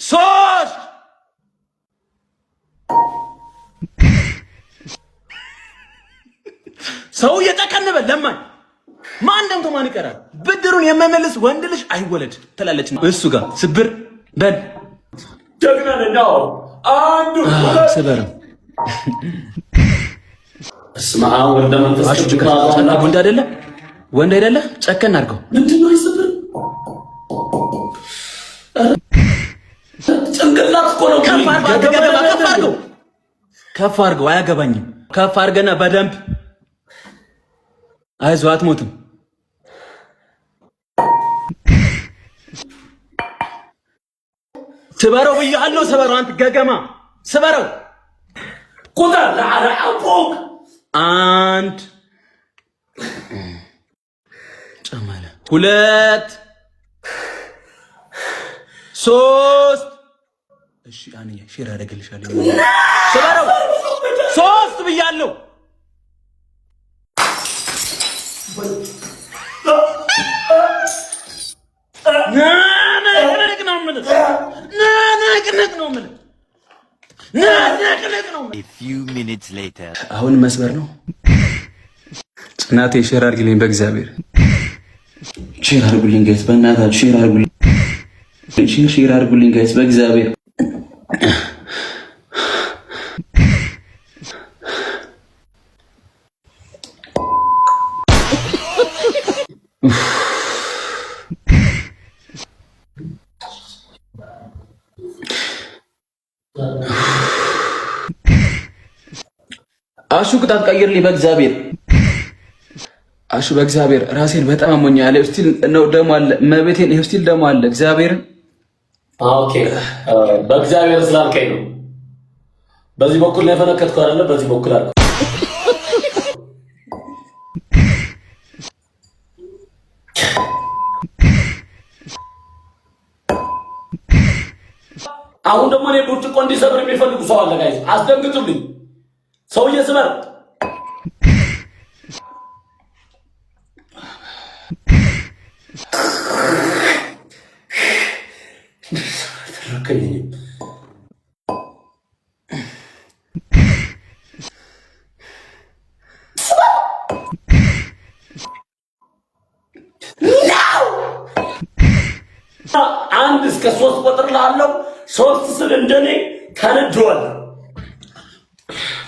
ሶስት ሰው እየጨከነበ ለማኝ ማን ደምቶ ማን ይቀራል? ብድሩን የማይመልስ ወንድ ልጅ አይወለድ ትላለች እሱ ጋር ስብር በል ጀግና ነው አንዱ ስበርም እስማዓ ወርደ መንፈስ ወንድ አይደለ ወንድ አይደለ ጨከን አድርገው ምንድነው ይስብር ጭንቅላት እኮ ነው ከፍ አድርገው አያገባኝም ከፍ አድርገና በደንብ አይዞህ አትሞትም ስበረው ብያለሁ ስበረው አንተ ገገማ ስበረው ቁጥር ለዓለ አቦክ አንድ ጨመለ ሁለት ሶስት እሺ አንዬ ሼር አደርግልሻለሁ ስበረው ሶስት ብያለሁ A few minutes later. አሁን መስበር ነው ጽናቴ ሼር አድርግልኝ በእግዚአብሔር ሼር አድርጉልኝ ጋይስ በእናታችሁ ሼር አድርጉልኝ ሼር አድርጉልኝ ጋይስ በእግዚአብሔር አሹ ቅጣት ቀይርልኝ በእግዚአብሔር አሹ በእግዚአብሔር ራሴን በጣም አሞኛል ስቲል ነው ደሞ አለ መቤቴን ስቲል ደሞ አለ እግዚአብሔርን ኦኬ በእግዚአብሔር ስላልከኝ ነው በዚህ በኩል ላይ ፈነከትኩ አይደለ በዚህ በኩል አልኩ አሁን ደግሞ እኔ ብርጭቆ እንዲሰብር የሚፈልጉ ሰው አለ ጋይስ አስደንግጡልኝ ሰውዬ ስበር አንድ እስከ 3 ቁጥር ላለው 3 ስል እንደኔ ተነድሯል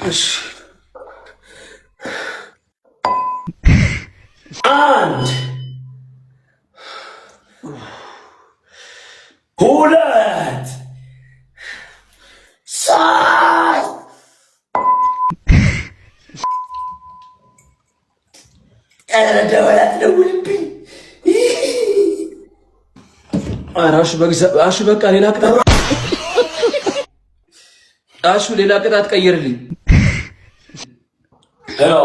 እሺ አንድ ሁለት ሶስት ደወላት ደውልብኝ አሹ በቃ ሌላ ቅጣት አሹ ሌላ ቅጣት ቀይርልኝ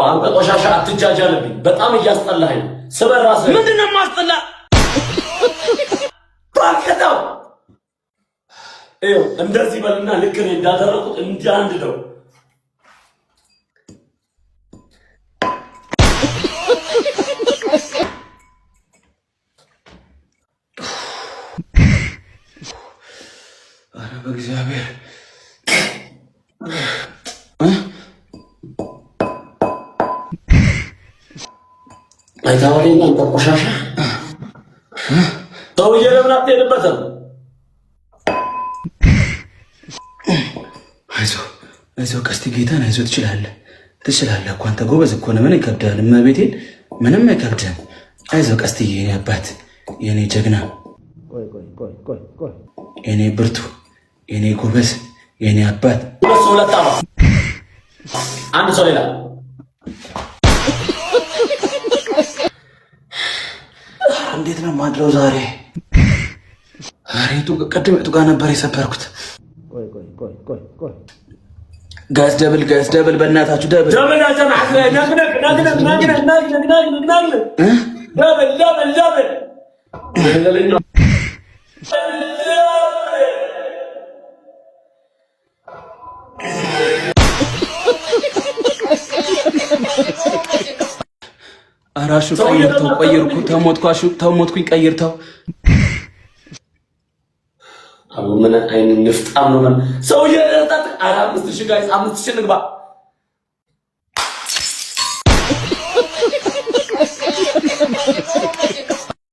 አንተ ቆሻሻ አትጃጃልብኝ በጣም እያስጠላኸኝ ስበር ራስህ ምንድነው ማስጠላ ባከታው እንደዚህ በልና ልክ እኔ እንዳደረኩት እንደ አንድ ነው አረ በእግዚአብሔር አይታወሪና አንተ ቆሻሻ ሰውዬ ለምን አትሄድበትም አይዞህ ቀስቲ ጌታን አይዞህ ትችላለህ እኮ አንተ ጎበዝ እኮ ነህ ምን ይከብዳል እመቤቴን ምንም አይከብድም አይዞህ ቀስቲ የኔ አባት የኔ ጀግና ቆይ የኔ ብርቱ የኔ ጎበዝ የኔ አባት ሁለት አባ አንድ ሰው ሌላ እንዴት ነው ማድረው ዛሬ አሬቱ ቀደምቱ ጋር ነበር የሰበርኩት ቆይ ጋዝ ደብል በእናታችሁ ደብል አራሹ ቀይርተው ተሞትኩኝ ቀይርተው አቡ ምን አይነት ንፍጣም ነው? ምን ሰውዬ ጣጣ 5000 ጋይስ 5000 ንግባ